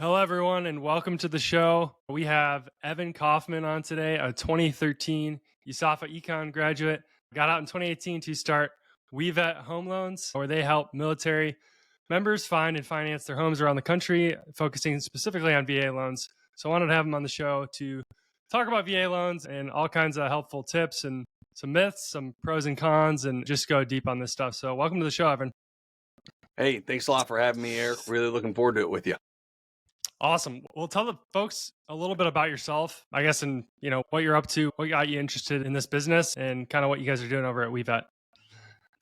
Hello, everyone, and welcome to the show. We have Evan Kaufman on today, a 2013 USAFA Econ graduate. Got out in 2018 to start WeVett Home Loans, where they help military members find and finance their homes around the country, focusing specifically on VA loans. So I wanted to have him on the show to talk about VA loans and all kinds of helpful tips and some myths, some pros and cons, and just go deep on this stuff. So welcome to the show, Evan. Hey, thanks a lot for having me, Eric. Really looking forward to it with you. Awesome. Well, tell the folks a little bit about yourself, I guess, and what you're up to, what got you interested in this business, and kind of what you guys are doing over at WeVett.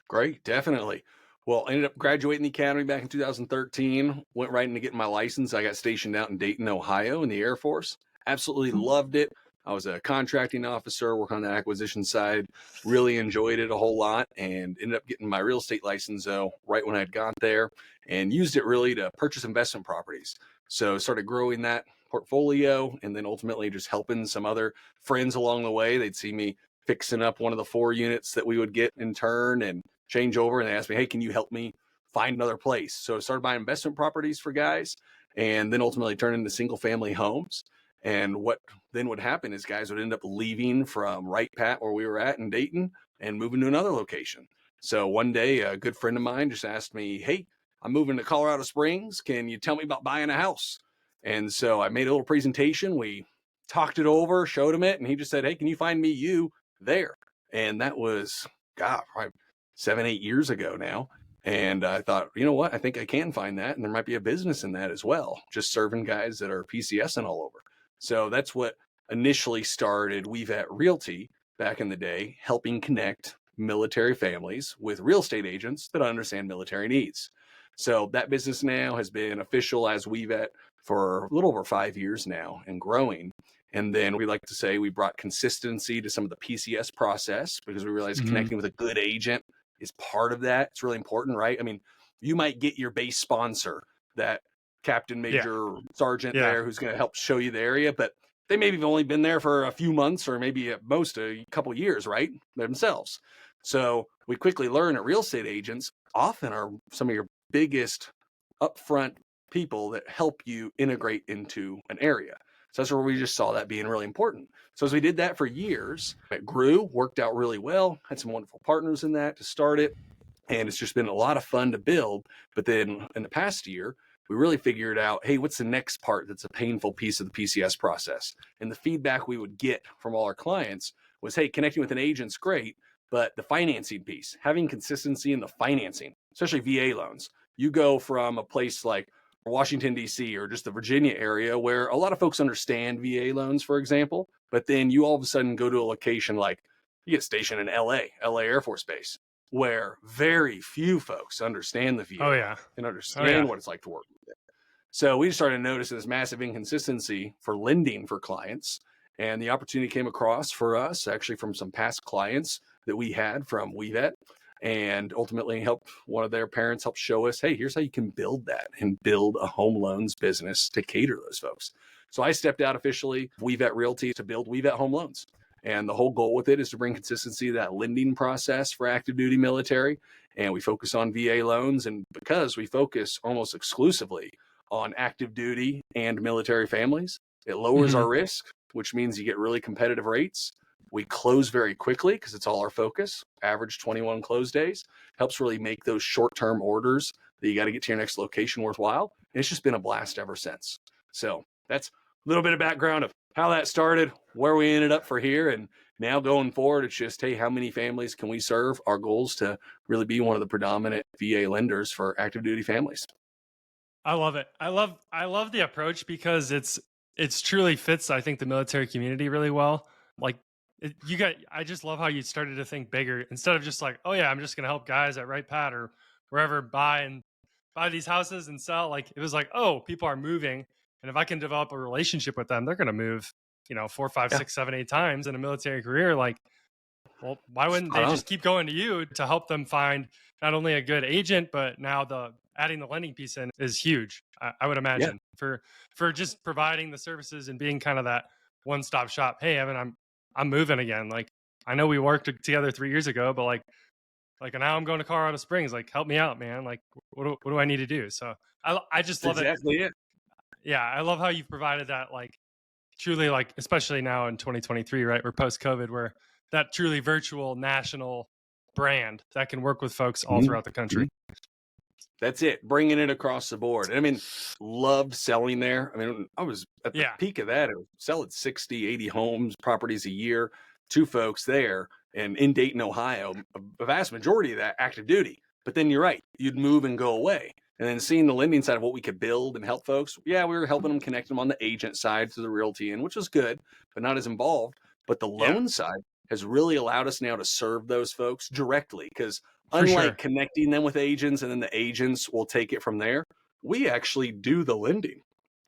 Great, definitely. Well, I ended up graduating the academy back in 2013, went right into getting my license. I got stationed out in Dayton, Ohio in the Air Force. Absolutely loved it. I was a contracting officer, working on the acquisition side, really enjoyed it a whole lot, and ended up getting my real estate license right when I'd got there, and used it really to purchase investment properties. So started growing that portfolio, and then ultimately just helping some other friends along the way. They'd see me fixing up one of the 4 units that we would get in turn and change over, and they asked me, hey, can you help me find another place? So I started buying investment properties for guys, and then ultimately turned into single family homes. And what then would happen is guys would end up leaving from Right Pat, where we were at in Dayton, and moving to another location. So one day, a good friend of mine just asked me, hey, I'm moving to Colorado Springs. Can you tell me about buying a house? And so I made a little presentation. We talked it over, showed him it, and he just said, hey, can you find me you there? And that was, God, probably 7-8 years ago now. And I thought, you know what? I think I can find that. And there might be a business in that as well, just serving guys that are PCSing all over. So that's what initially started WeVett Realty back in the day, helping connect military families with real estate agents that understand military needs. So that business now has been official as WeVett for a little over 5 years now and growing. And then we like to say we brought consistency to some of the PCS process because we realized connecting with a good agent is part of that. It's really important, right? I mean, you might get your base sponsor, that captain, major, sergeant there who's going to help show you the area, but they maybe have only been there for a few months or maybe at most a couple of years, right? Themselves. So we quickly learn that real estate agents often are some of your biggest upfront people that help you integrate into an area. So that's where we just saw that being really important. So as we did that for years, it grew, worked out really well, had some wonderful partners in that to start it. And it's just been a lot of fun to build. But then in the past year, we really figured out, hey, what's the next part that's a painful piece of the PCS process? And the feedback we would get from all our clients was, hey, connecting with an agent's great, but the financing piece, having consistency in the financing, especially VA loans. You go from a place like Washington, D.C., or just the Virginia area where a lot of folks understand VA loans, for example, but then you all of a sudden go to a location like you get stationed in LA Air Force Base, where very few folks understand the VA and understand what it's like to work with it. So we started noticing this massive inconsistency for lending for clients. And the opportunity came across for us actually from some past clients that we had from WeVett, and ultimately helped one of their parents help show us, hey, here's how you can build that and build a home loans business to cater to those folks. So I stepped out officially, WeVett Realty, to build WeVett Home Loans. And the whole goal with it is to bring consistency to that lending process for active duty military. And we focus on VA loans. And because we focus almost exclusively on active duty and military families, it lowers our risk, which means you get really competitive rates. We close very quickly because it's all our focus. Average 21 close days helps really make those short-term orders that you got to get to your next location worthwhile. And it's just been a blast ever since. So that's a little bit of background of how that started, where we ended up for here. And now going forward, it's just, hey, how many families can we serve? Our goal is to really be one of the predominant VA lenders for active duty families. I love it. I love the approach because it's truly fits, I think, the military community really well. Like I just love how you started to think bigger instead of just like, oh yeah, I'm just going to help guys at Right Pat or wherever buy these houses and sell. Like it was like, oh, people are moving. And if I can develop a relationship with them, they're going to move, 4, 5, 6, 7, 8 times in a military career. Like, well, why wouldn't they just keep going to you to help them find not only a good agent, but now adding the lending piece in is huge. I would imagine for just providing the services and being kind of that one-stop shop. Hey, Evan, I'm moving again. Like, I know we worked together 3 years ago, but like now I'm going to Colorado Springs. Like, help me out, man. Like, what do I need to do? So I just love exactly it. Yeah, I love how you've provided that, like, truly, like, especially now in 2023, right? We're post COVID, where that truly virtual national brand that can work with folks all Mhm, throughout the country. mhm. That's it, bringing it across the board. And I mean, loved selling there. I mean, I was at the Yeah, peak of that, I was selling 60, 80 homes, properties a year, two folks there. And in Dayton, Ohio, a vast majority of that active duty. But then you're right, you'd move and go away. And then seeing the lending side of what we could build and help folks, yeah, we were helping them connect them on the agent side to the realty, and which was good, but not as involved. But the yeah, loan side has really allowed us now to serve those folks directly because for unlike sure. connecting them with agents and then the agents will take it from there, we actually do the lending,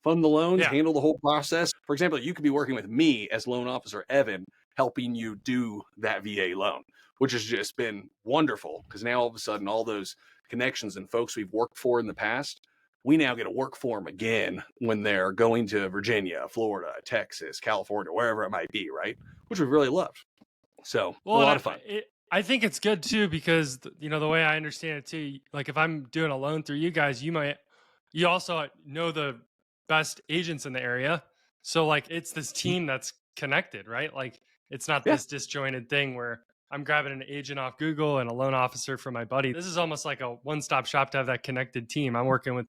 fund the loans, Yeah, handle the whole process. For example, you could be working with me as loan officer Evan, helping you do that VA loan, which has just been wonderful because now all of a sudden all those connections and folks we've worked for in the past, we now get to work for them again when they're going to Virginia, Florida, Texas, California, wherever it might be, right? Which we really loved. So it's been well, a and lot of fun. I think it's good too because you know the way I understand it too. Like if I'm doing a loan through you guys, you also know the best agents in the area. So like it's this team that's connected, right? Like it's not Yeah, this disjointed thing where I'm grabbing an agent off Google and a loan officer for my buddy. This is almost like a one-stop shop to have that connected team. I'm working with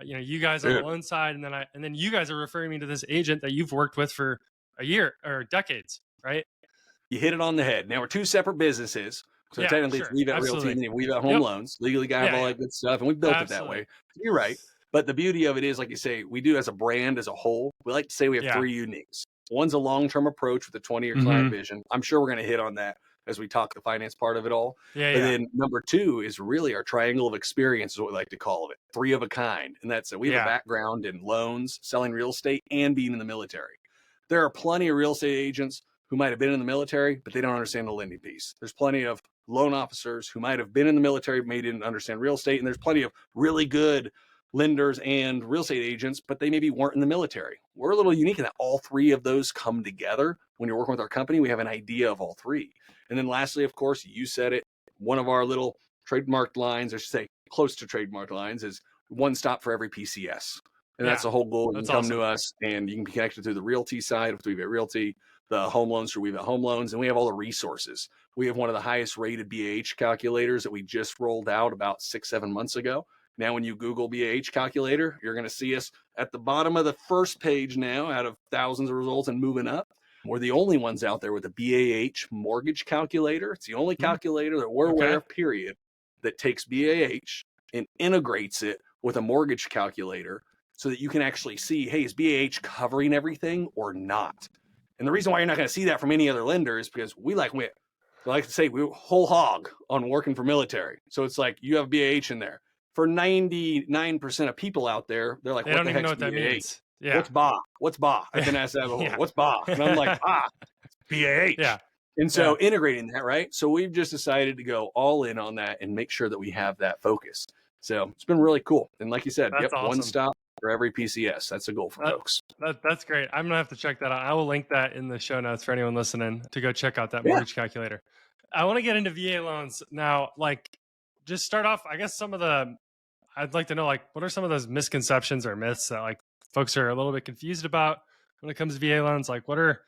you guys on the dude. loan side, and then you guys are referring me to this agent that you've worked with for a year or decades, right? You hit it on the head. Now we're two separate businesses. So Yeah, technically it's sure. WeVett Realty Absolutely. and then WeVett Home Yep. Loans. Legally got to have Yeah, all yeah. that good stuff. And we built it that Absolutely. way. You're right. But the beauty of it is, like you say, we do as a brand as a whole. We like to say we have Yeah. three uniques. One's a long-term approach with a 20-year client Mhm. vision. I'm sure we're going to hit on that as we talk the finance part of it all. Yeah, But yeah. then number two is really our triangle of experience is what we like to call it. Three of a kind. And that's it. We have a Yeah. background in loans, selling real estate, and being in the military. There are plenty of real estate agents who might have been in the military, but they don't understand the lending piece. There's plenty of loan officers who might have been in the military, but maybe didn't understand real estate. And there's plenty of really good lenders and real estate agents, but they maybe weren't in the military. We're a little unique in that all three of those come together. When you're working with our company, we have an idea of all three. And then lastly, of course, you said it, one of our little trademarked lines, I should say close to trademark lines, is one stop for every PCS. And that's Yeah. the whole goal. You can That's come to awesome. us and you can be connected through the realty side of WeVett Realty, the home loans through WeVett Home Loans, and we have all the resources. We have one of the highest rated BAH calculators that we just rolled out about 6-7 months ago. Now, when you Google BAH calculator, you're going to see us at the bottom of the first page now out of thousands of results and moving up. We're the only ones out there with a BAH mortgage calculator. It's the only Mm, calculator that we're aware okay. of, period, that takes BAH and integrates it with a mortgage calculator so that you can actually see, hey, is BAH covering everything or not? And the reason why you're not going to see that from any other lender is because we like to say we whole hog on working for military. So it's like you have BAH in there. For 99% of people out there, they're like, They what don't the even know heck's what that BAH? means. Yeah. What's BA? What's BA? I've Yeah. been asked that before. Yeah. What's BA? And I'm like, it's BAH. Yeah. And Yeah. so integrating that, right? So we've just decided to go all in on that and make sure that we have that focus. So it's been really cool. And like you said, That's yep, one awesome. stop for every PCS. That's the goal for That, folks. that's great. I'm gonna have to check that out. I will link that in the show notes for anyone listening to go check out that Yeah. mortgage calculator. I want to get into VA loans now. Like, just start off. I guess I'd like to know, like, what are some of those misconceptions or myths that like folks are a little bit confused about when it comes to VA loans? Like, what are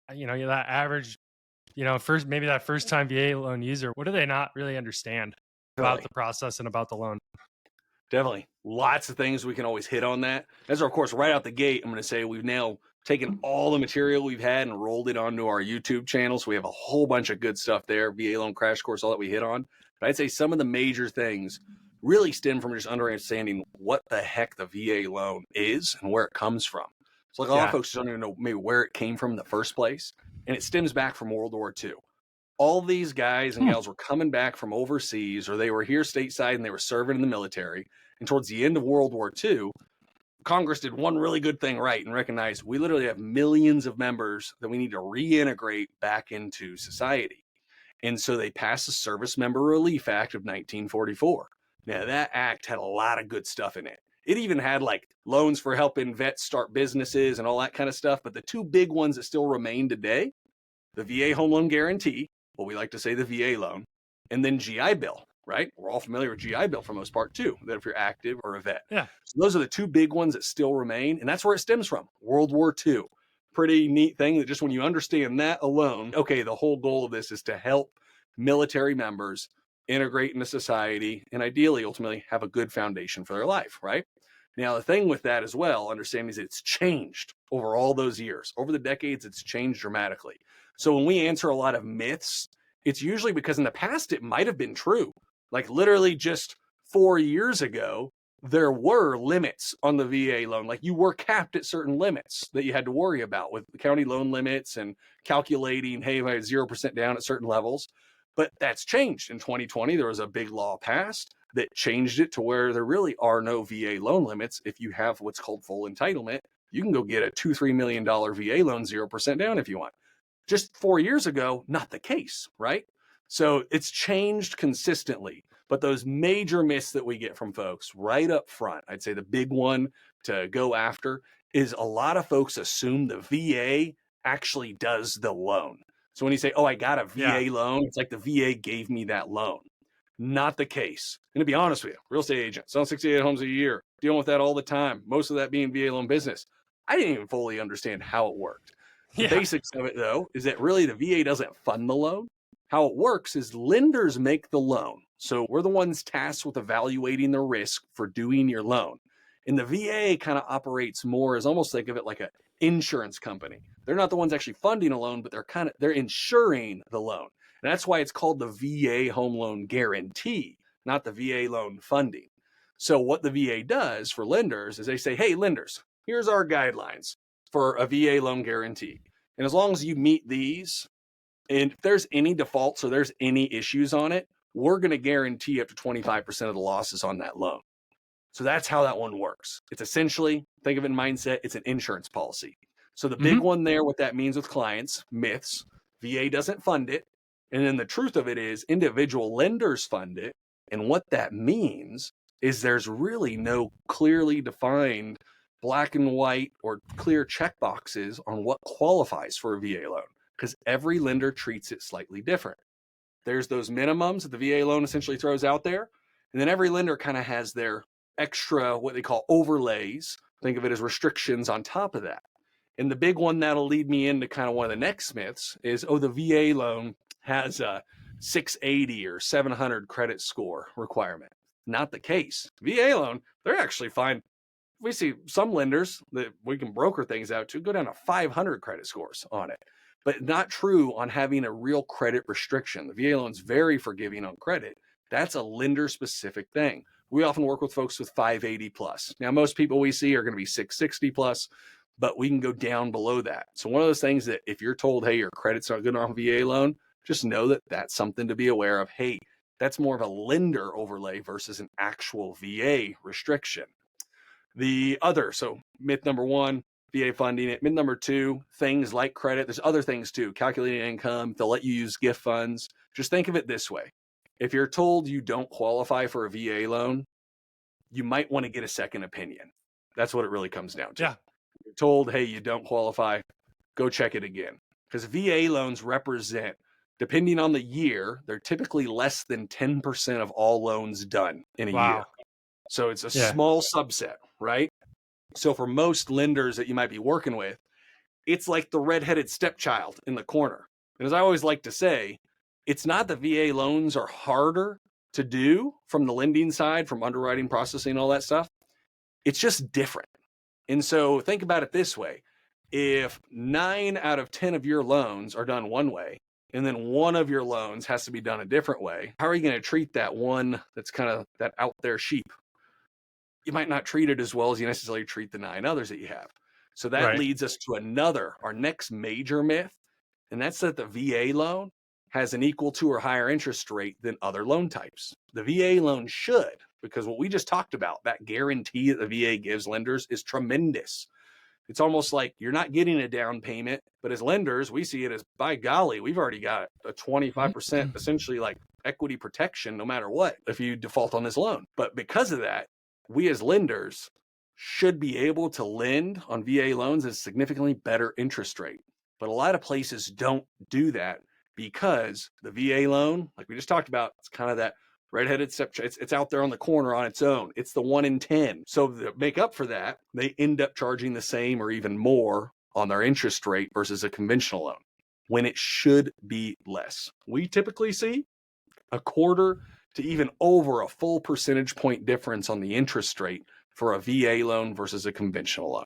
that average, maybe that first time VA loan user, what do they not really understand about Definitely. the process and about the loan? Definitely. Lots of things we can always hit on that. As of course, right out the gate, I'm going to say we've now taken all the material we've had and rolled it onto our YouTube channel. So we have a whole bunch of good stuff there, VA loan crash course, all that we hit on. But I'd say some of the major things really stem from just understanding what the heck the VA loan is and where it comes from. So like a lot of Yeah. folks don't even know maybe where it came from in the first place. And it stems back from World War II. All these guys and Hmm. gals were coming back from overseas or they were here stateside and they were serving in the military. And towards the end of World War II, Congress did one really good thing right and recognized we literally have millions of members that we need to reintegrate back into society. And so they passed the Service Member Relief Act of 1944. Now, that act had a lot of good stuff in it. It even had like loans for helping vets start businesses and all that kind of stuff. But the two big ones that still remain today, the VA Home Loan Guarantee, what we like to say the VA loan, and then GI Bill. right? We're all familiar with GI Bill for the most part too, that if you're active or a vet. Yeah. So those are the two big ones that still remain. And that's where it stems from, World War II. Pretty neat thing that just when you understand that alone, okay, the whole goal of this is to help military members integrate into society and ideally, ultimately, have a good foundation for their life, right? Now, the thing with that as well, understanding is it's changed over all those years. Over the decades, it's changed dramatically. So when we answer a lot of myths, it's usually because in the past it might have been true. Like literally just 4 years ago, there were limits on the VA loan. Like you were capped at certain limits that you had to worry about with the county loan limits and calculating, hey, if I had 0% down at certain levels. But that's changed. In 2020, there was a big law passed that changed it to where there really are no VA loan limits. If you have what's called full entitlement, you can go get a $2-3 million VA loan 0% down if you want. Just 4 years ago, not the case, right? So it's changed consistently. But those major myths that we get from folks right up front, I'd say the big one to go after is a lot of folks assume the VA actually does the loan. So when you say, oh, I got a Yeah. VA loan, it's like the VA gave me that loan. Not the case. And to be honest with you, real estate agent, selling 68 homes a year, dealing with that all the time, most of that being VA loan business. I didn't even fully understand how it worked. The Yeah. basics of it, though, is that really the VA doesn't fund the loan. How it works is lenders make the loan. So we're the ones tasked with evaluating the risk for doing your loan. And the VA kind of operates more as almost think of it like an insurance company. They're not the ones actually funding a loan, but they're insuring the loan. And that's why it's called the VA Home Loan Guarantee, not the VA loan funding. So what the VA does for lenders is they say, hey, lenders, here's our guidelines for a VA loan guarantee. And as long as you meet these, and if there's any defaults or there's any issues on it, we're going to guarantee up to 25% of the losses on that loan. So that's how that one works. It's essentially, think of it in mindset, it's an insurance policy. So the big one there, what that means with clients, myths, VA doesn't fund it. And then the truth of it is individual lenders fund it. And what that means is there's really no clearly defined black and white or clear check boxes on what qualifies for a VA loan because every lender treats it slightly different. There's those minimums that the VA loan essentially throws out there. And then every lender kind of has their extra, what they call overlays. Think of it as restrictions on top of that. And the big one that'll lead me into kind of one of the next myths is, oh, the VA loan has a 680 or 700 credit score requirement. Not the case. VA loan, they're actually fine. We see some lenders that we can broker things out to go down to 500 credit scores on it, but not true on having a real credit restriction. The VA loan's very forgiving on credit. That's a lender specific thing. We often work with folks with 580 plus. Now, most people we see are going to be 660 plus, but we can go down below that. So one of those things that if you're told, hey, your credit's not good on a VA loan, just know that that's something to be aware of. Hey, that's more of a lender overlay versus an actual VA restriction. The other, so myth number one, VA funding it. Myth number two, things like credit. There's other things too, calculating income. They'll let you use gift funds. Just think of it this way. If you're told you don't qualify for a VA loan, you might want to get a second opinion. That's what it really comes down to. Yeah. You're told, hey, you don't qualify, go check it again. Because VA loans represent, depending on the year, they're typically less than 10% of all loans done in a year. Wow. So it's a Yeah. small subset, right? So for most lenders that you might be working with, it's like the redheaded stepchild in the corner. And as I always like to say, it's not that VA loans are harder to do from the lending side, from underwriting, processing, all that stuff. It's just different. And so think about it this way. If 9 out of 10 of your loans are done one way, and then one of your loans has to be done a different way, how are you going to treat that one that's kind of that out there sheep? You might not treat it as well as you necessarily treat the 9 others that you have. So that leads us to our next major myth, and that's that the VA loan has an equal to or higher interest rate than other loan types. The VA loan should, because what we just talked about, that guarantee that the VA gives lenders is tremendous. It's almost like you're not getting a down payment, but as lenders, we see it as, by golly, we've already got a 25% essentially like equity protection no matter what if you default on this loan. But because of that, we as lenders should be able to lend on VA loans at a significantly better interest rate. But a lot of places don't do that because the VA loan, like we just talked about, it's kind of that Redheaded stepchild, it's out there on the corner on its own. It's the 1 in 10. So to make up for that, they end up charging the same or even more on their interest rate versus a conventional loan when it should be less. We typically see a quarter to even over a full percentage point difference on the interest rate for a VA loan versus a conventional loan.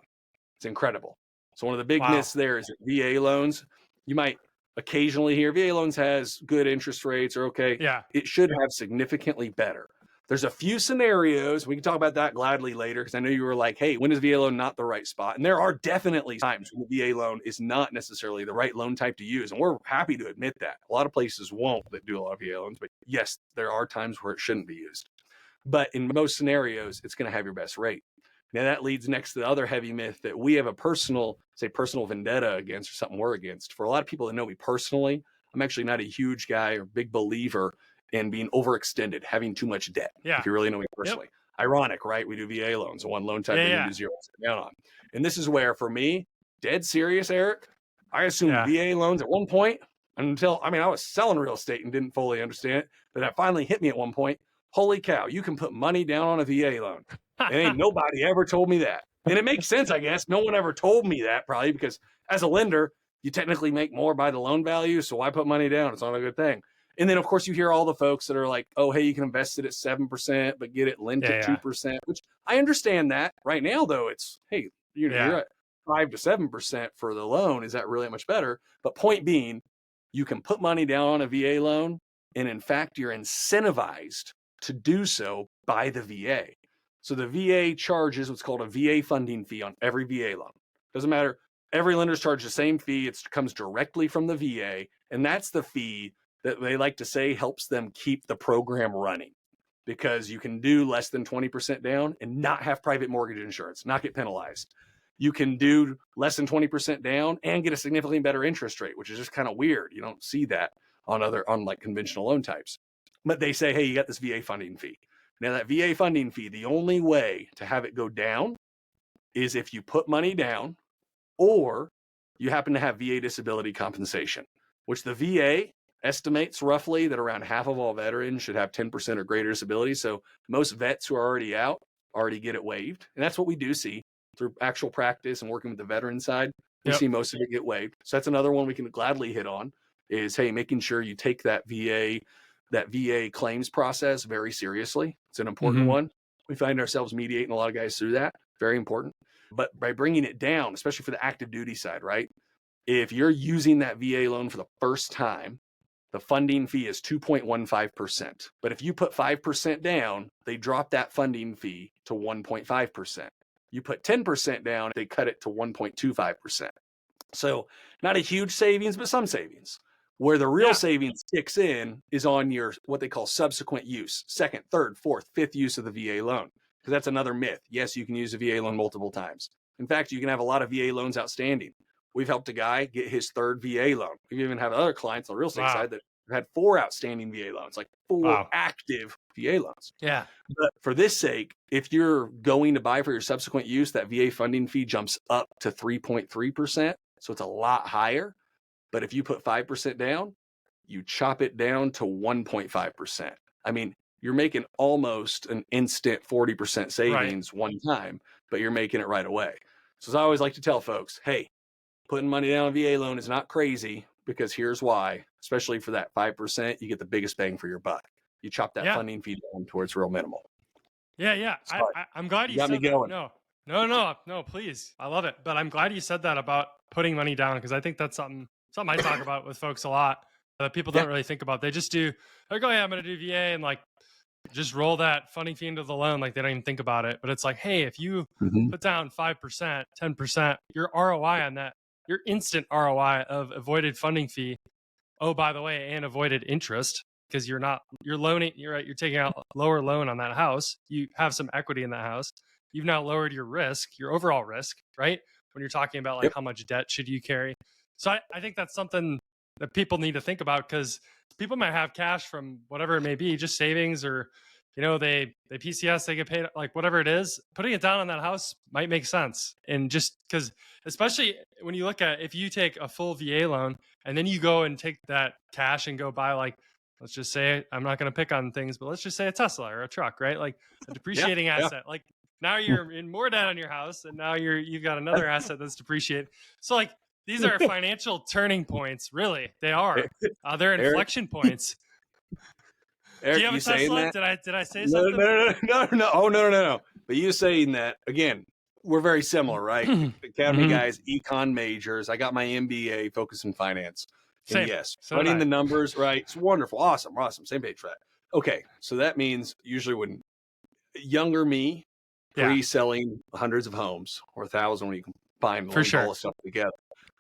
It's incredible. So one of the big Wow. myths there is that VA loans, you might occasionally hear VA loans has good interest rates or okay. Yeah. It should have significantly better. There's a few scenarios. We can talk about that gladly later because I know you were like, hey, when is VA loan not the right spot? And there are definitely times when the VA loan is not necessarily the right loan type to use. And we're happy to admit that. A lot of places won't that do a lot of VA loans, but yes, there are times where it shouldn't be used. But in most scenarios, it's going to have your best rate. Now that leads next to the other heavy myth that we have a personal vendetta against or something we're against. For a lot of people that know me personally, I'm actually not a huge guy or big believer in being overextended, having too much debt. Yeah. If you really know me personally. Ironic, right? We do VA loans, one loan type they can do 0% down on. And this is where, for me, dead serious, Eric, I assumed VA loans at one point until, I was selling real estate and didn't fully understand it. But that finally hit me at one point. Holy cow, you can put money down on a VA loan. And ain't nobody ever told me that. And it makes sense, I guess. No one ever told me that, probably because as a lender, you technically make more by the loan value. So why put money down? It's not a good thing. And then, of course, you hear all the folks that are like, oh, hey, you can invest it at 7%, but get it lent at 2%, which I understand that. Right now, though, it's, hey, you're at 5 to 7% for the loan. Is that really much better? But point being, you can put money down on a VA loan. And in fact, you're incentivized to do so by the VA. So the VA charges what's called a VA funding fee on every VA loan. Doesn't matter. Every lender's charged the same fee. It comes directly from the VA. And that's the fee that they like to say helps them keep the program running because you can do less than 20% down and not have private mortgage insurance, not get penalized. You can do less than 20% down and get a significantly better interest rate, which is just kind of weird. You don't see that on like conventional loan types. But they say, hey, you got this VA funding fee. Now, that VA funding fee, the only way to have it go down is if you put money down or you happen to have VA disability compensation, which the VA estimates roughly that around half of all veterans should have 10% or greater disability. So most vets who are already out already get it waived. And that's what we do see through actual practice and working with the veteran side. We see most of it get waived. So that's another one we can gladly hit on is, hey, making sure you take that VA claims process very seriously. It's an important one. We find ourselves mediating a lot of guys through that. Very important. But by bringing it down, especially for the active duty side, right? If you're using that VA loan for the first time, the funding fee is 2.15%. But if you put 5% down, they drop that funding fee to 1.5%. You put 10% down, they cut it to 1.25%. So not a huge savings, but some savings. Where the real savings kicks in is on your, what they call subsequent use, second, third, fourth, fifth use of the VA loan. Because that's another myth. Yes, you can use a VA loan multiple times. In fact, you can have a lot of VA loans outstanding. We've helped a guy get his third VA loan. We even have other clients on the real estate side that had 4 outstanding VA loans, like 4 active VA loans. Yeah. But for this sake, if you're going to buy for your subsequent use, that VA funding fee jumps up to 3.3%. So it's a lot higher. But if you put 5% down, you chop it down to 1.5%. I mean, you're making almost an instant 40% savings one time, but you're making it right away. So as I always like to tell folks, hey, putting money down on a VA loan is not crazy because here's why. Especially for that 5%, you get the biggest bang for your buck. You chop that funding fee down towards real minimal. Yeah. I'm glad you said me going. that. No, please. I love it. But I'm glad you said that about putting money down because I think that's something I talk about with folks a lot that people don't really think about. They just do, like, oh yeah, I'm going to do VA and like just roll that funding fee into the loan. Like they don't even think about it. But it's like, hey, if you put down 5%, 10%, your ROI on that, your instant ROI of avoided funding fee, oh, by the way, and avoided interest, because you're taking out a lower loan on that house. You have some equity in that house. You've now lowered your risk, your overall risk, right? When you're talking about like how much debt should you carry. So I think that's something that people need to think about because people might have cash from whatever it may be, just savings or, they PCS, they get paid, like whatever it is, putting it down on that house might make sense. And just because, especially when you look at, if you take a full VA loan and then you go and take that cash and go buy like let's just say, I'm not going to pick on things, but let's just say a Tesla or a truck, right? Like a Yeah, depreciating yeah. asset. Like now you're in more debt on your house, and now you've got another asset that's depreciated. So like these are financial turning points, really. They are. They're Eric, inflection points. Do you Eric, have a you saying Tesla? that? Did I say No, something? no, no, no, no. Oh, no, no, no, no. But you saying that again, we're very similar, right? Academy Hmm. guys, econ majors. I got my MBA focused in finance. And Same. yes, So did running I. the numbers, right? It's wonderful. Awesome. Awesome. Same page for that. Okay. So that means usually when younger me, Yeah, pre-selling hundreds of homes or 1,000 when you combine for link all sure. the stuff together,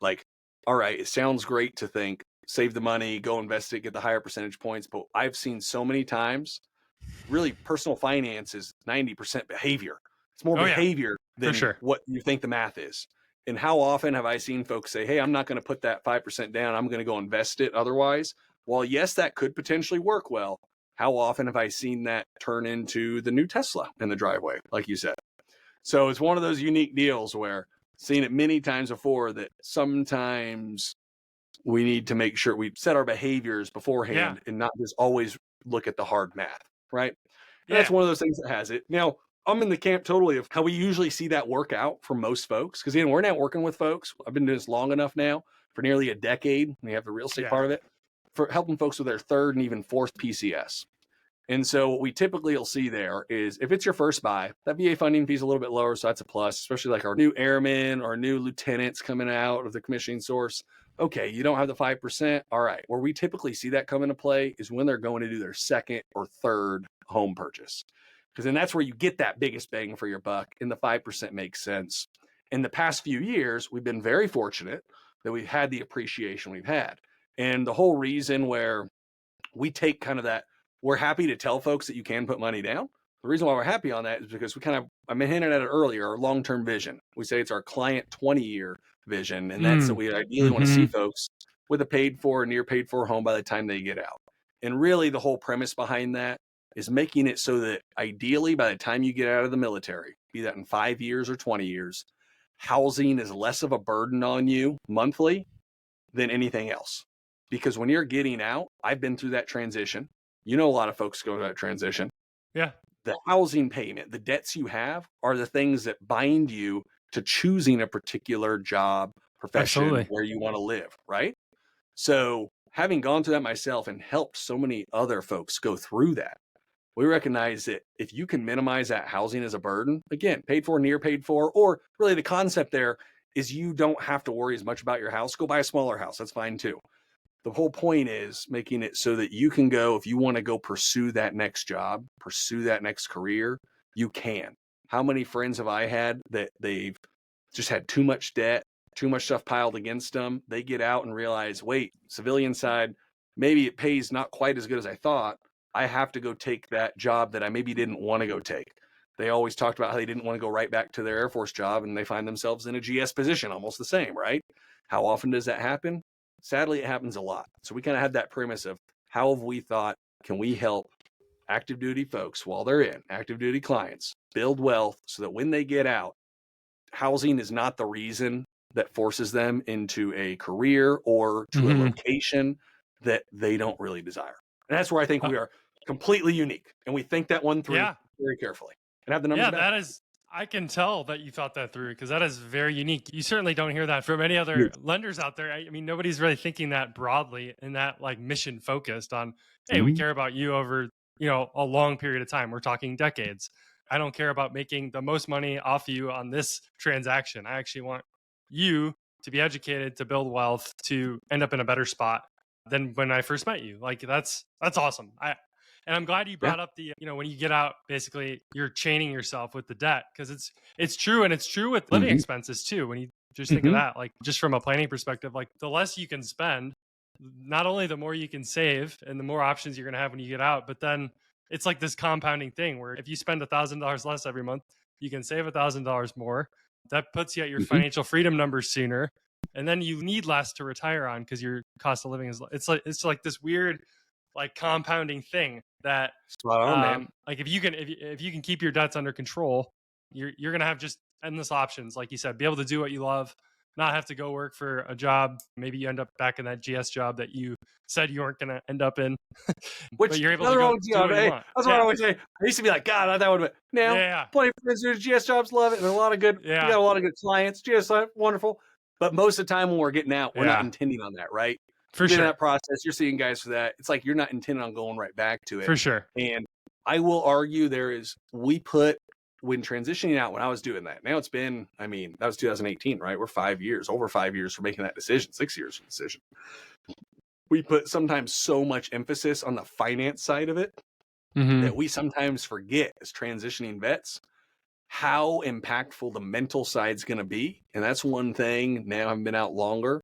like, all right, it sounds great to think, save the money, go invest it, get the higher percentage points. But I've seen so many times really personal finance is 90% behavior. It's more Oh yeah, behavior for than sure. what you think the math is. And how often have I seen folks say, hey, I'm not going to put that 5% down. I'm going to go invest it otherwise. Well, yes, that could potentially work well. How often have I seen that turn into the new Tesla in the driveway, like you said? So it's one of those unique deals where seen it many times before that sometimes we need to make sure we set our behaviors Yeah, beforehand and not just always look at the hard math, right? And that's yeah, one of those things that has it. Now, I'm in the camp totally of how we usually see that work out for most folks. Because again, we're not working with folks. I've been doing this long enough now for nearly a decade. We have the real estate yeah. part of it for helping folks with their third and even fourth PCS. And so what we typically will see there is if it's your first buy, that VA funding fee is a little bit lower. So that's a plus, especially like our new airmen or new lieutenants coming out of the commissioning source. Okay, you don't have the 5%. All right. Where we typically see that come into play is when they're going to do their second or third home purchase. Because then that's where you get that biggest bang for your buck. And the 5% makes sense. In the past few years, we've been very fortunate that we've had the appreciation we've had. And the whole reason where we take kind of that, we're happy to tell folks that you can put money down. The reason why we're happy on that is because we kind of, I hinted at it earlier, our long-term vision. We say it's our client 20-year vision. And that's that Mm. we ideally want to see Hmm. folks with a paid for, near paid for home by the time they get out. And really the whole premise behind that is making it so that ideally by the time you get out of the military, be that in 5 years or 20 years, housing is less of a burden on you monthly than anything else. Because when you're getting out, I've been through that transition. You know, a lot of folks go through that transition. Yeah, The housing payment, the debts you have are the things that bind you to choosing a particular job, profession absolutely. where you want to live, right? So, having gone through that myself and helped so many other folks go through that, we recognize that if you can minimize that housing as a burden, again, paid for, near paid for, or really the concept there is you don't have to worry as much about your house. Go buy a smaller house. That's fine too. The whole point is making it so that you can go, if you want to go pursue that next job, pursue that next career, you can. How many friends have I had that they've just had too much debt, too much stuff piled against them? They get out and realize, wait, civilian side, maybe it pays not quite as good as I thought. I have to go take that job that I maybe didn't want to go take. They always talked about how they didn't want to go right back to their Air Force job and they find themselves in a GS position, almost the same, right? How often does that happen? Sadly, it happens a lot. So we kind of had that premise of how have we thought, can we help active duty folks while they're in, active duty clients, build wealth so that when they get out, housing is not the reason that forces them into a career or to a Hmm. location that they don't really desire. And that's where I think we are completely unique. And we think that one through Yeah, very carefully and have the numbers yeah. back. That is. I can tell that you thought that through because that is very unique. You certainly don't hear that from any other Yes. lenders out there. I mean, nobody's really thinking that broadly and that like mission focused on, hey, we Mhm. care about you over a long period of time. We're talking decades. I don't care about making the most money off you on this transaction. I actually want you to be educated, to build wealth, to end up in a better spot than when I first met you. Like that's awesome. And I'm glad you Yeah. brought up the when you get out, basically you're chaining yourself with the debt because it's true, and it's true with living Hmm. expenses too. When you just think of Hmm. that, like just from a planning perspective, like the less you can spend, not only the more you can save and the more options you're going to have when you get out, but then it's like this compounding thing where if you spend $1,000 less every month, you can save $1,000 more. That puts you at your Hmm. financial freedom number sooner, and then you need less to retire on because your cost of living is. It's like this weird, like compounding thing that Spot on, man. like if you can keep your debts under control, you're gonna have just endless options. Like you said, be able to do what you love, not have to go work for a job. Maybe you end up back in that GS job that you said you weren't going to end up in, but Which you're able to nothing go wrong with do what you hey, want. that's what I always say. I used to be like, God, that would have been. Now, Yeah. plenty of friends GS jobs love it, and a lot of good. Yeah. We got a lot of good clients. GS wonderful, but most of the time when we're getting out, we're not Yeah. intending on that, right? For You've been in sure. that process. You're seeing guys for that. It's like you're not intending on going right back to it. For sure. And I will argue we put when transitioning out when I was doing that. Now it's been, I mean, that was 2018, right? We're over 5 years for making that decision, 6 years for the decision. We put sometimes so much emphasis on the finance side of it that we sometimes forget as transitioning vets how impactful the mental side's going to be. And that's one thing now I've been out longer,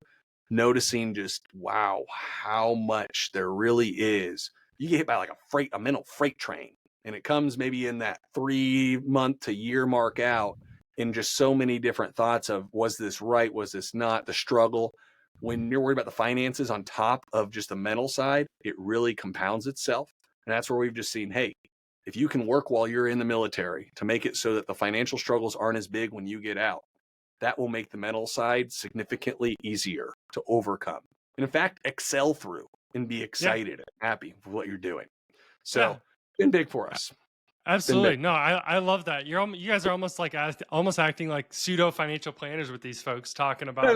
noticing just, wow, how much there really is. You get hit by like a mental freight train, and it comes maybe in that 3 month to year mark out in just so many different thoughts of, was this right? Was this not? The struggle. When you're worried about the finances on top of just the mental side, it really compounds itself. And that's where we've just seen, hey, if you can work while you're in the military to make it so that the financial struggles aren't as big when you get out, that will make the mental side significantly easier to overcome. And in fact, excel through and be excited and happy with what you're doing. So it's been big for us. Absolutely. No, I love that. You guys are almost acting like pseudo financial planners with these folks talking about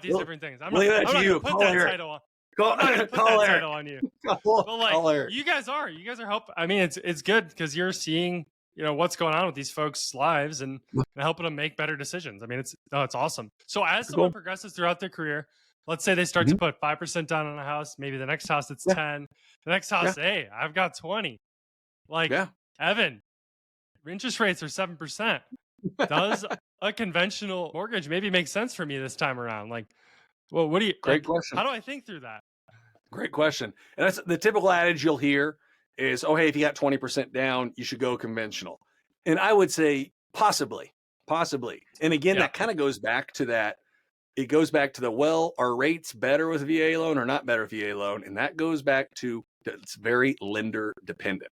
these different things. I'm not gonna put that title on. I'm not gonna put that title on you. But like you guys are helping. I mean, it's good because you're seeing, what's going on with these folks' lives and helping them make better decisions. I mean, it's awesome. So as someone progresses throughout their career, let's say they start to put 5% down on a house, maybe the next house it's 10, the next house, hey, I've got 20. Like Evan, interest rates are 7%. Does a conventional mortgage maybe make sense for me this time around? Like, well, what do you? Great question. How do I think through that? Great question. And that's the typical adage you'll hear is, oh, hey, if you got 20% down, you should go conventional. And I would say possibly. And again, that kind of goes back to that. It goes back to are rates better with VA loan or not better with VA loan? And that goes back to it's very lender dependent.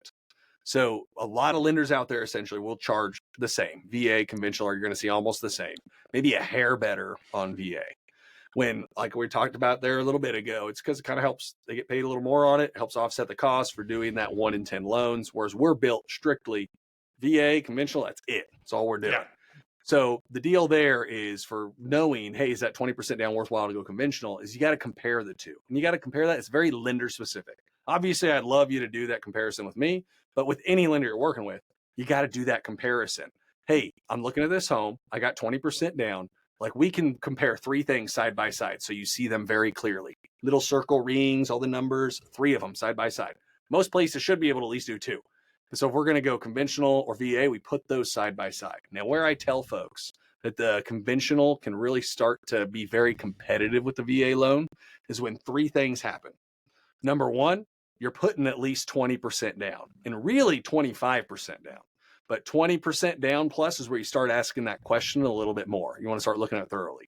So a lot of lenders out there essentially will charge the same. VA, conventional, you're going to see almost the same, maybe a hair better on VA. When, like we talked about there a little bit ago, it's because it kind of helps. They get paid a little more on it, helps offset the cost for doing that 1 in 10 loans, whereas we're built strictly VA, conventional, that's it. That's all we're doing. Yeah. So the deal there is for knowing, hey, is that 20% down worthwhile to go conventional, is you got to compare the two. And you got to compare that. It's very lender specific. Obviously, I'd love you to do that comparison with me, but with any lender you're working with, you got to do that comparison. Hey, I'm looking at this home. I got 20% down. Like we can compare 3 things side by side so you see them very clearly. Little circle rings, all the numbers, 3 of them side by side. Most places should be able to at least do 2. So if we're going to go conventional or VA, we put those side by side. Now, where I tell folks that the conventional can really start to be very competitive with the VA loan is when 3 things happen. Number 1, you're putting at least 20% down and really 25% down. But 20% down plus is where you start asking that question a little bit more. You want to start looking at it thoroughly.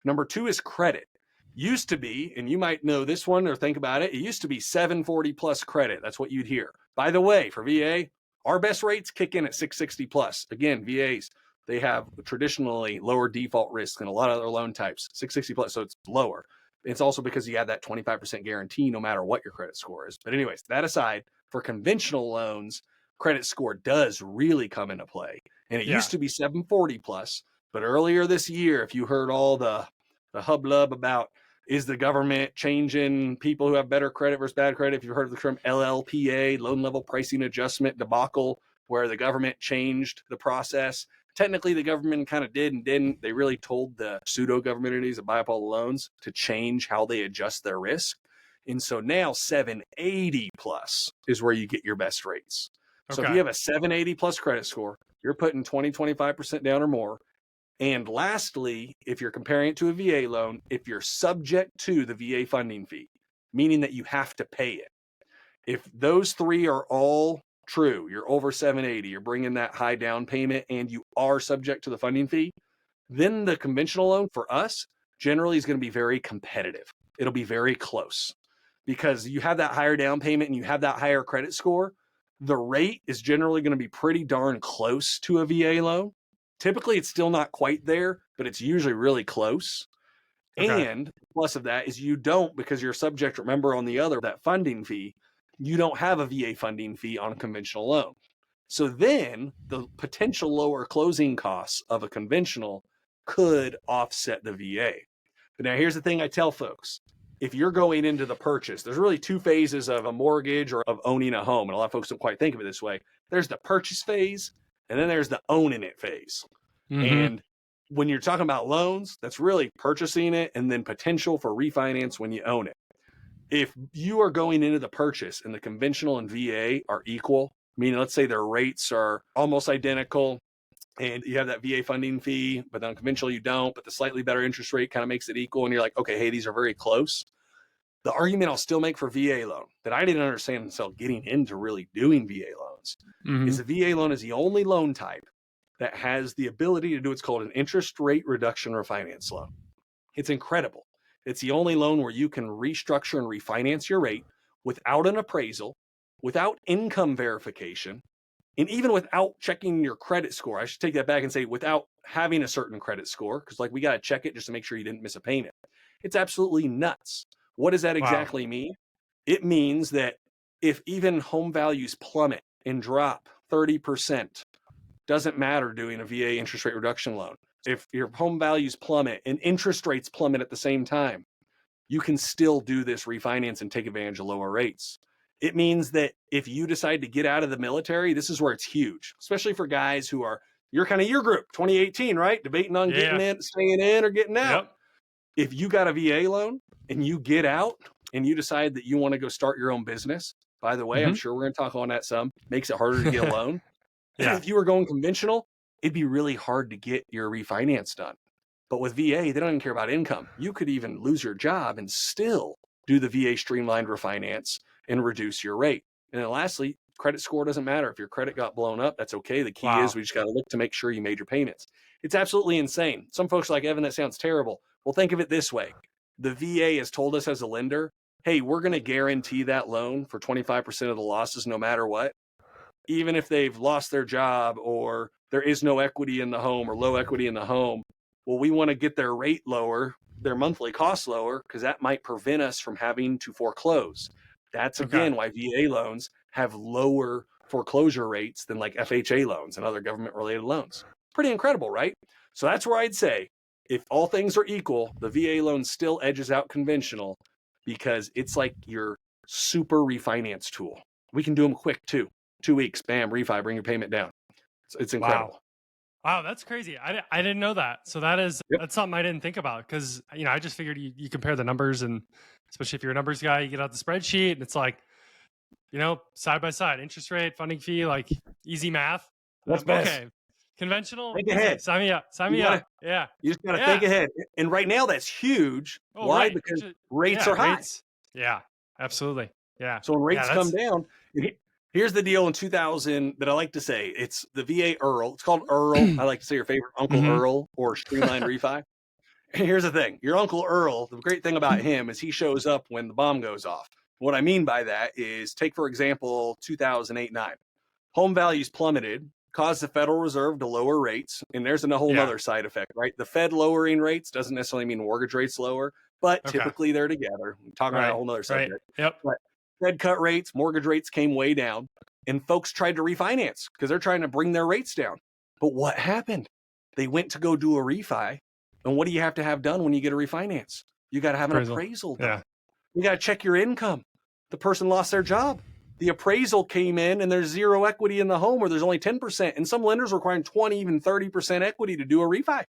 Number 2 is credit. Used to be, and you might know this one or think about it, it used to be 740 plus credit. That's what you'd hear. By the way, for VA, our best rates kick in at 660 plus. Again, VAs, they have traditionally lower default risk than a lot of other loan types, 660 plus, so it's lower. It's also because you have that 25% guarantee no matter what your credit score is. But anyways, that aside, for conventional loans, credit score does really come into play. And it used to be 740 plus, but earlier this year, if you heard all the hubbub about is the government changing people who have better credit versus bad credit, if you've heard of the term LLPA, loan level pricing adjustment debacle, where the government changed the process. Technically, the government kind of did and didn't. They really told the pseudo-government entities that buy up all the loans to change how they adjust their risk. And so now 780 plus is where you get your best rates. So if you have a 780 plus credit score, you're putting 20, 25% down or more. And lastly, if you're comparing it to a VA loan, if you're subject to the VA funding fee, meaning that you have to pay it, if those 3 are all true, you're over 780, you're bringing that high down payment, and you are subject to the funding fee, then the conventional loan for us generally is going to be very competitive. It'll be very close because you have that higher down payment and you have that higher credit score. The rate is generally going to be pretty darn close to a VA loan. Typically, it's still not quite there, but it's usually really close. Okay. And plus of that is you don't, because you're subject, remember on the other, that funding fee, you don't have a VA funding fee on a conventional loan. So then the potential lower closing costs of a conventional could offset the VA. But now here's the thing I tell folks. If you're going into the purchase, there's really two phases of a mortgage or of owning a home. And a lot of folks don't quite think of it this way. There's the purchase phase, and then there's the owning it phase. Mm-hmm. And when you're talking about loans, that's really purchasing it and then potential for refinance when you own it. If you are going into the purchase and the conventional and VA are equal, meaning let's say their rates are almost identical and you have that VA funding fee, but on conventional you don't, but the slightly better interest rate kind of makes it equal. And you're like, okay, hey, these are very close. The argument I'll still make for VA loan that I didn't understand until getting into really doing VA loans Mm-hmm. is the VA loan is the only loan type that has the ability to do what's called an interest rate reduction refinance loan. It's incredible. It's the only loan where you can restructure and refinance your rate without an appraisal, without income verification, and even without checking your credit score. I should take that back and say without having a certain credit score, because like we got to check it just to make sure you didn't miss a payment. It's absolutely nuts. What does that Wow. exactly mean? It means that if even home values plummet and drop 30%, doesn't matter doing a VA interest rate reduction loan. If your home values plummet and interest rates plummet at the same time, you can still do this refinance and take advantage of lower rates. It means that if you decide to get out of the military, this is where it's huge, especially for guys who are, you're kind of your group, 2018, right? Debating on getting Yeah. in, staying in, or getting out. Yep. If you got a VA loan and you get out and you decide that you want to go start your own business, by the way, I'm sure we're going to talk on that some, makes it harder to get a loan. Yeah. If you were going conventional, it'd be really hard to get your refinance done. But with VA, they don't even care about income. You could even lose your job and still do the VA streamlined refinance and reduce your rate. And then lastly, credit score doesn't matter. If your credit got blown up, that's okay. The key is Wow. we just got to look to make sure you made your payments. It's absolutely insane. Some folks are like, Evan, that sounds terrible. Well, think of it this way. The VA has told us as a lender, hey, we're going to guarantee that loan for 25% of the losses no matter what. Even if they've lost their job or there is no equity in the home or low equity in the home, well, we want to get their rate lower, their monthly cost lower, because that might prevent us from having to foreclose. That's Okay. again why VA loans have lower foreclosure rates than like FHA loans and other government related loans. Pretty incredible, right? So that's where I'd say if all things are equal, the VA loan still edges out conventional because it's like your super refinance tool. We can do them quick too. 2 weeks, bam, refi, bring your payment down. It's Wow. incredible. Wow, that's crazy. I didn't know that. So that's Yep. something I didn't think about because I just figured you compare the numbers, and especially if you're a numbers guy, you get out the spreadsheet and it's like, side by side, interest rate, funding fee, like easy math. That's best. Okay. Conventional. Think Easy. ahead. Sign me up. Sign You me gotta, up. Yeah. you just got to Yeah. think ahead. And right now, that's huge. Oh, Why? right. Because Ju- rates yeah, are high. rates. Yeah, absolutely. Yeah. So when Yeah, rates come down, here's the deal in 2000 that I like to say. It's the VA Earl. It's called Earl. I like to say your favorite Uncle Mhm. Earl or Streamline Refi. And here's the thing. Your Uncle Earl, the great thing about him is he shows up when the bomb goes off. What I mean by that is take, for example, 2008-9. Home values plummeted, caused the Federal Reserve to lower rates. And there's a whole Yeah. other side effect, right? The Fed lowering rates doesn't necessarily mean mortgage rates lower, but Okay. typically they're together. I'm talking about a whole other Right. subject. Yep. But Fed cut rates, mortgage rates came way down, and folks tried to refinance because they're trying to bring their rates down. But what happened? They went to go do a refi. And what do you have to have done when you get a refinance? You got to have an appraisal done. Yeah. You got to check your income. The person lost their job. The appraisal came in and there's zero equity in the home, or there's only 10%. And some lenders requiring 20, even 30% equity to do a refi.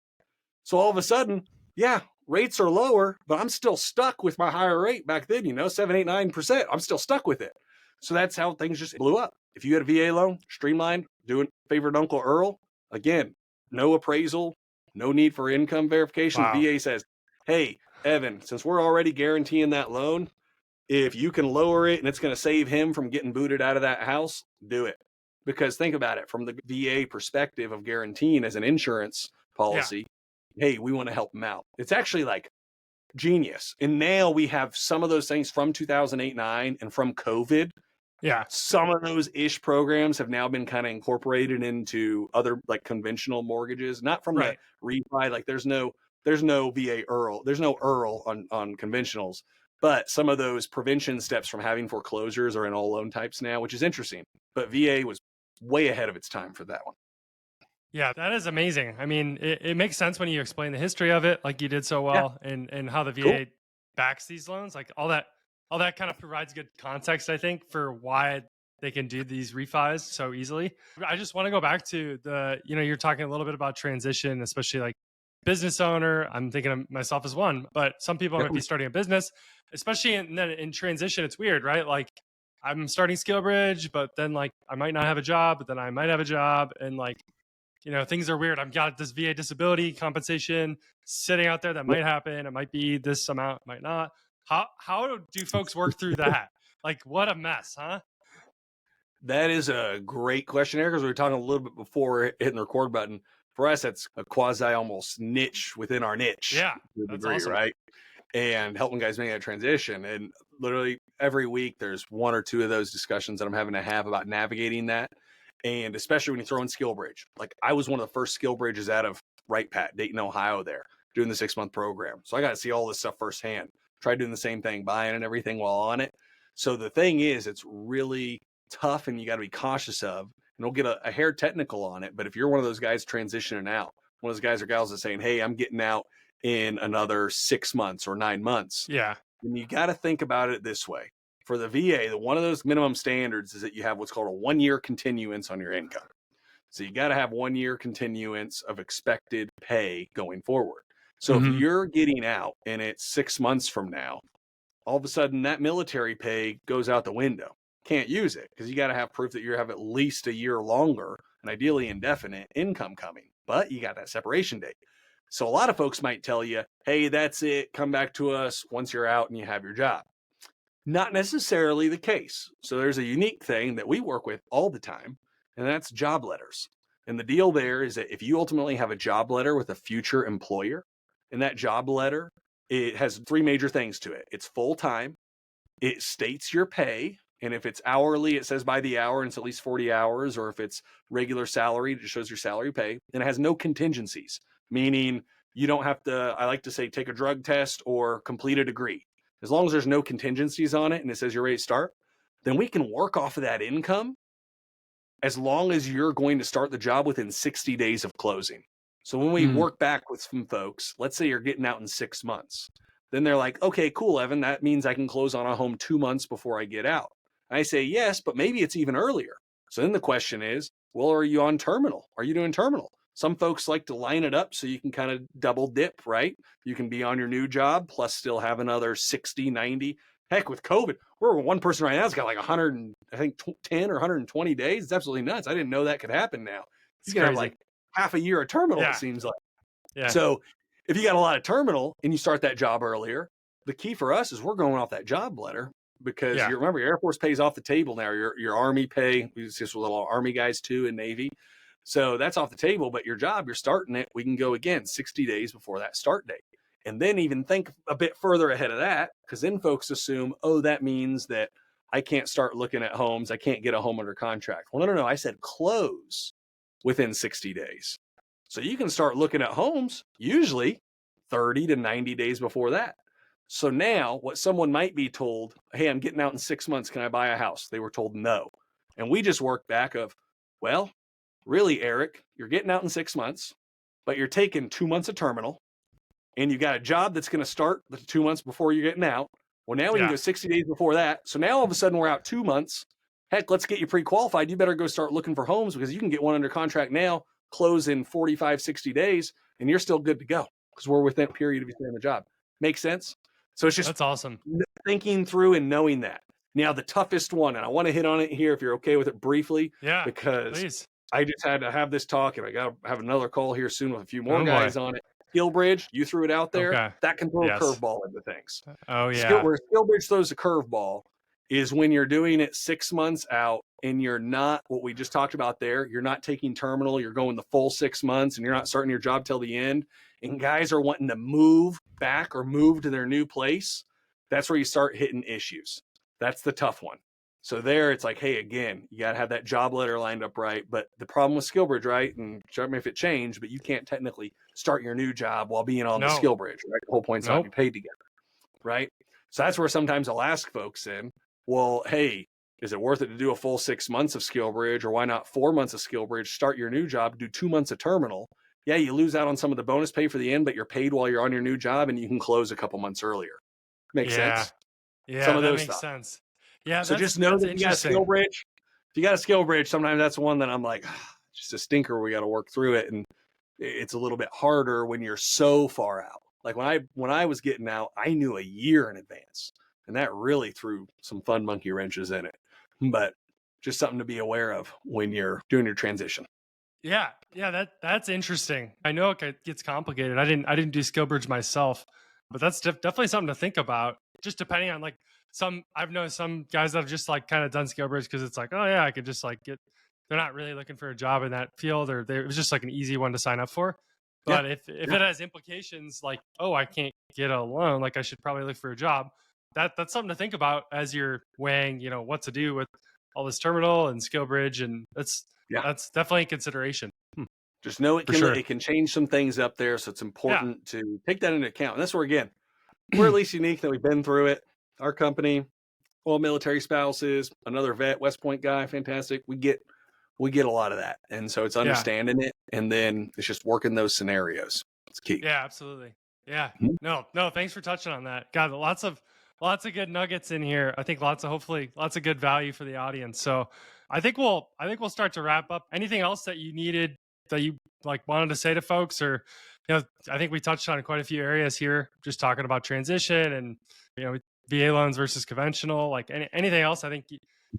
So all of a sudden, yeah, rates are lower, but I'm still stuck with my higher rate back then, 7, 8, 9%. I'm still stuck with it. So that's how things just blew up. If you had a VA loan, streamlined, doing favorite Uncle Earl, again, no appraisal, no need for income verification. Wow. The VA says, hey, Evan, since we're already guaranteeing that loan, if you can lower it and it's going to save him from getting booted out of that house, do it. Because think about it from the VA perspective of guaranteeing as an insurance policy. Yeah. Hey, we want to help him out. It's actually like genius. And now we have some of those things from 2008-9 and from COVID. Yeah. Some of those ish programs have now been kind of incorporated into other like conventional mortgages, not from the refi. Like there's no there's no VA Earl, there's no Earl on conventionals, but some of those prevention steps from having foreclosures are in all loan types now, which is interesting. But VA was way ahead of its time for that one. Yeah, that is amazing. I mean, it makes sense when you explain the history of it, like you did so Yeah, well, and how the cool. VA backs these loans. Like all that kind of provides good context, I think, for why they can do these refis so easily. I just want to go back to you're talking a little bit about transition, especially like business owner. I'm thinking of myself as one, but some people Yep. might be starting a business, especially in transition. It's weird, right? Like I'm starting SkillBridge, but then like I might not have a job, but then I might have a job, and like things are weird. I've got this VA disability compensation sitting out there that Yep. might happen. It might be this amount, might not. How do folks work through that? Like, what a mess, huh? That is a great question, Eric, because we were talking a little bit before hitting the record button. For us, that's a quasi almost niche within our niche Yeah, to a that's degree, awesome. right? And helping guys make that transition. And literally every week, there's one or two of those discussions that I'm having to have about navigating that. And especially when you throw in SkillBridge. Like I was one of the first SkillBridges out of Right Pat, Dayton, Ohio, there doing the 6-month program. So I got to see all this stuff firsthand. Tried doing the same thing, buying and everything while on it. So the thing is, it's really tough and you got to be cautious of. And we'll get a hair technical on it. But if you're one of those guys transitioning out, one of those guys or gals that's saying, hey, I'm getting out in another 6 months or 9 months, Yeah. then you got to think about it this way. For the VA, one of those minimum standards is that you have what's called a 1-year continuance on your income. So you got to have 1-year continuance of expected pay going forward. So if Mm-hmm. you're getting out and it's 6 months from now, all of a sudden that military pay goes out the window. Can't use it because you got to have proof that you have at least a year longer and ideally indefinite income coming, but you got that separation date. So a lot of folks might tell you, hey, that's it. Come back to us once you're out and you have your job. Not necessarily the case. So there's a unique thing that we work with all the time, and that's job letters. And the deal there is that if you ultimately have a job letter with a future employer, and that job letter, it has 3 major things to it. It's full-time, it states your pay, and if it's hourly, it says by the hour and it's at least 40 hours, or if it's regular salary, it just shows your salary pay, and it has no contingencies, meaning you don't have to, I like to say, take a drug test or complete a degree. As long as there's no contingencies on it and it says you're ready to start, then we can work off of that income as long as you're going to start the job within 60 days of closing. So when we work back with some folks, let's say you're getting out in 6 months, then they're like, okay, cool, Evan, that means I can close on a home 2 months before I get out. I say, yes, but maybe it's even earlier. So then the question is, well, are you on terminal? Are you doing terminal? Some folks like to line it up so you can kind of double dip, right? You can be on your new job plus still have another 60, 90. Heck, with COVID, we're one person right now that's got like 100, and I think 10 or 120 days. It's absolutely nuts. I didn't know that could happen now. It's You can have crazy. like half a year of terminal, it Yeah. seems like. Yeah. So if you got a lot of terminal and you start that job earlier, the key for us is we're going off that job letter because Yeah. you remember your Air Force pays off the table now. Your Army pay, we just with little Army guys too and Navy. So that's off the table, but your job, you're starting it. We can go again 60 days before that start date. And then even think a bit further ahead of that, because then folks assume, oh, that means that I can't start looking at homes. I can't get a home under contract. Well, no. I said close within 60 days. So you can start looking at homes usually 30 to 90 days before that. So now what someone might be told, hey, I'm getting out in 6 months. Can I buy a house? They were told no. And we just work back of, well, really, Eric, you're getting out in 6 months, but you're taking 2 months of terminal and you got a job that's going to start the 2 months before you're getting out. Well, now we can Yeah. go 60 days before that. So now all of a sudden we're out 2 months. Heck, let's get you pre-qualified. You better go start looking for homes because you can get one under contract now, close in 45, 60 days, and you're still good to go because we're within that period of you staying on the job. Make sense? So it's just That's awesome. thinking through and knowing that. Now, the toughest one, and I want to hit on it here if you're okay with it briefly, Yeah. because Please. I just had to have this talk and I got to have another call here soon with a few more Oh boy. guys on it. SkillBridge, you threw it out there. Okay. That can throw a Yes. curveball into things. Oh yeah. Where SkillBridge throws a curveball is when you're doing it 6 months out and you're not what we just talked about there. You're not taking terminal. You're going the full 6 months and you're not starting your job till the end. And guys are wanting to move back or move to their new place. That's where you start hitting issues. That's the tough one. So there it's like, hey, again, you got to have that job letter lined up right. But the problem with SkillBridge, right? And tell me if it changed, but you can't technically start your new job while being on the No. SkillBridge, right? The whole point's not to Nope. be paid together, right? So that's where sometimes I'll ask folks in, well, hey, is it worth it to do a full 6 months of SkillBridge, or why not 4 months of SkillBridge, start your new job, do 2 months of terminal? Yeah, you lose out on some of the bonus pay for the end, but you're paid while you're on your new job and you can close a couple months earlier. Makes Yeah. sense? Some Yeah, of that those makes thoughts. sense. Yeah, So that's just know that's that you got a interesting. skill bridge. If you got a skill bridge, sometimes that's one that I'm like, just a stinker. We got to work through it, and it's a little bit harder when you're so far out. Like when I was getting out, I knew a year in advance, and that really threw some fun monkey wrenches in it. But just something to be aware of when you're doing your transition. Yeah, yeah, that's interesting. I know it gets complicated. I didn't do SkillBridge myself, but that's definitely something to think about. Just depending on like some, I've known some guys that have just like kind of done SkillBridge because it's like, oh yeah, I could just like get. They're not really looking for a job in that field, or it was just like an easy one to sign up for. Yeah, But if yeah, it has implications like, oh, I can't get a loan, like I should probably look for a job. That's something to think about as you're weighing, what to do with all this terminal and SkillBridge, and yeah. that's definitely a consideration. Just know For sure. it can change some things up there, so it's Yeah. important to take that into account. And that's where again, we're at least unique that we've been through it. Our company, all military spouses, another vet, West Point guy, fantastic. We get a lot of that. And so it's Yeah. understanding it, and then it's just working those scenarios. It's key. Yeah, absolutely. Yeah. Mhm. No, thanks for touching on that. God, lots of good nuggets in here. I think hopefully lots of good value for the audience. So I think we'll start to wrap up. Anything else that you needed that you like wanted to say to folks, or I think we touched on quite a few areas here, just talking about transition and VA loans versus conventional, like anything else I think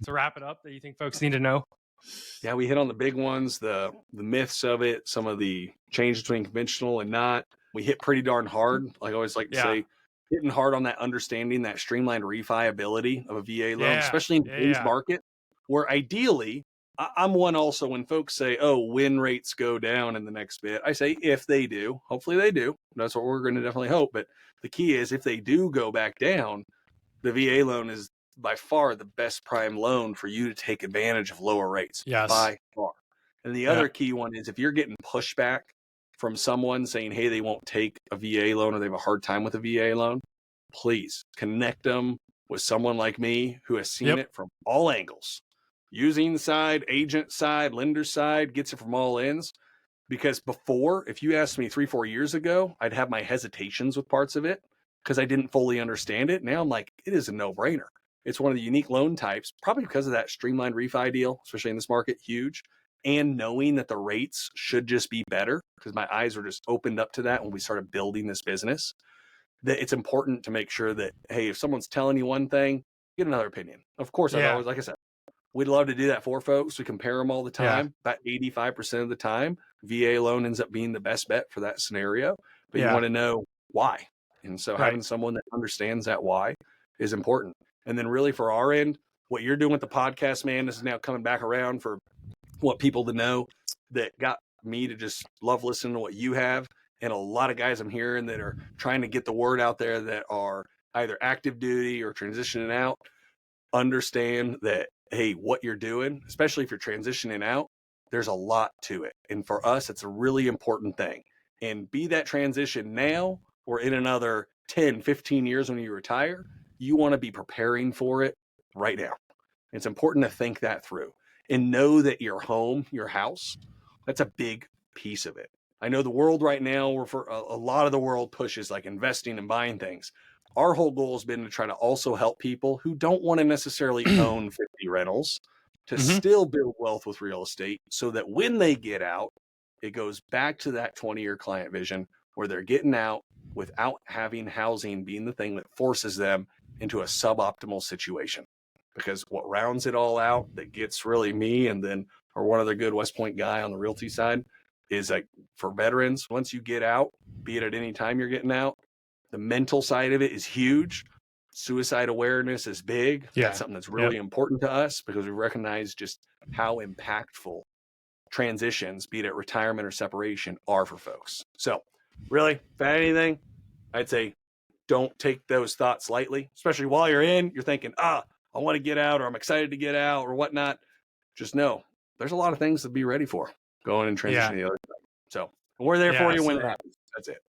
to wrap it up that you think folks need to know. Yeah, we hit on the big ones, the myths of it, some of the changes between conventional and not. We hit pretty darn hard. Like I always like to Yeah. say, hitting hard on that understanding that streamlined refi ability of a VA loan, Yeah. especially in Yeah. today's Yeah. market, where ideally, I'm one also when folks say, oh, win rates go down in the next bit. I say, if they do, hopefully they do. That's what we're going to definitely hope. But the key is if they do go back down, the VA loan is by far the best prime loan for you to take advantage of lower rates Yes. by far. And the Yeah. other key one is if you're getting pushback from someone saying, hey, they won't take a VA loan or they have a hard time with a VA loan, please connect them with someone like me who has seen Yep. it from all angles, using side, agent side, lender side, gets it from all ends. Because before, if you asked me 3-4 years ago, I'd have my hesitations with parts of it because I didn't fully understand it. Now I'm like, it is a no-brainer. It's one of the unique loan types, probably because of that streamlined refi deal, especially in this market, huge. And knowing that the rates should just be better because my eyes were just opened up to that when we started building this business. That it's important to make sure that, hey, if someone's telling you one thing, get another opinion. Of course, I'd Yeah. always, like I said, we'd love to do that for folks. We compare them all the Yeah. time. About 85% of the time, VA loan ends up being the best bet for that scenario. But you Yeah. want to know why. And so Right. having someone that understands that why is important. And then really for our end, what you're doing with the podcast, man, this is now coming back around for what people to know that got me to just love listening to what you have. And a lot of guys I'm hearing that are trying to get the word out there that are either active duty or transitioning out, understand that, hey, what you're doing, especially if you're transitioning out, there's a lot to it. And for us, it's a really important thing. And be that transition now or in another 10, 15 years when you retire, you want to be preparing for it right now. It's important to think that through and know that your home, your house, that's a big piece of it. I know the world right now, where for a lot of the world pushes like investing and buying things. Our whole goal has been to try to also help people who don't want to necessarily own 50 rentals to Hmm. still build wealth with real estate so that when they get out, it goes back to that 20-year client vision where they're getting out without having housing being the thing that forces them into a suboptimal situation. Because what rounds it all out that gets really me and then or one other good West Point guy on the realty side is like for veterans, once you get out, be it at any time you're getting out, the mental side of it is huge. Suicide awareness is big. That's Yeah. something that's Yep. really important to us because we recognize just how impactful transitions, be it retirement or separation, are for folks. So, really, if anything, I'd say don't take those thoughts lightly, especially while you're in. You're thinking, I want to get out or I'm excited to get out or whatnot, just know there's a lot of things to be ready for going and transitioning Yeah. to the other side. So we're there Yeah, for you when it absolutely. happens. That's it.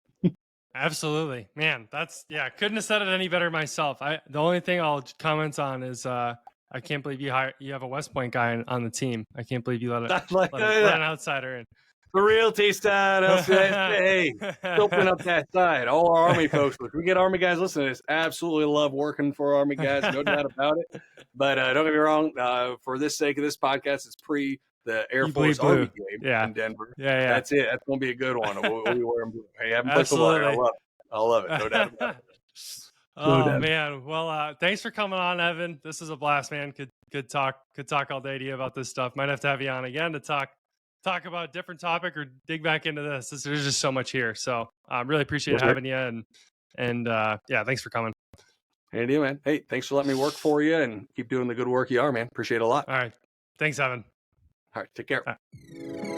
Absolutely. Man, couldn't have said it any better myself. The only thing I'll comment on is I can't believe you have a West Point guy on the team. I can't believe you Like, let an outsider in. the realty side, hey, open up that side. All our Army folks, if we get Army guys listening to this, absolutely love working for Army guys, no doubt about it. But don't get me wrong, for this sake of this podcast, it's pre the Air You Force bleed blue. Army game Yeah. in Denver. Yeah, yeah. That's it. That's going to be a good one. We'll be wearing blue. Hey, I haven't played football here. Absolutely. I love it. No doubt about it. Oh man. Well, thanks for coming on, Evan. This is a blast, man. Could talk all day to you about this stuff. Might have to have you on again to talk about a different topic or dig back into this. There's just so much here. So I really appreciate having you and yeah, thanks for coming. Hey, deal, man. Hey, thanks for letting me work for you and keep doing the good work you are, man. Appreciate it a lot. All right. Thanks, Evan. All right. Take care. All right.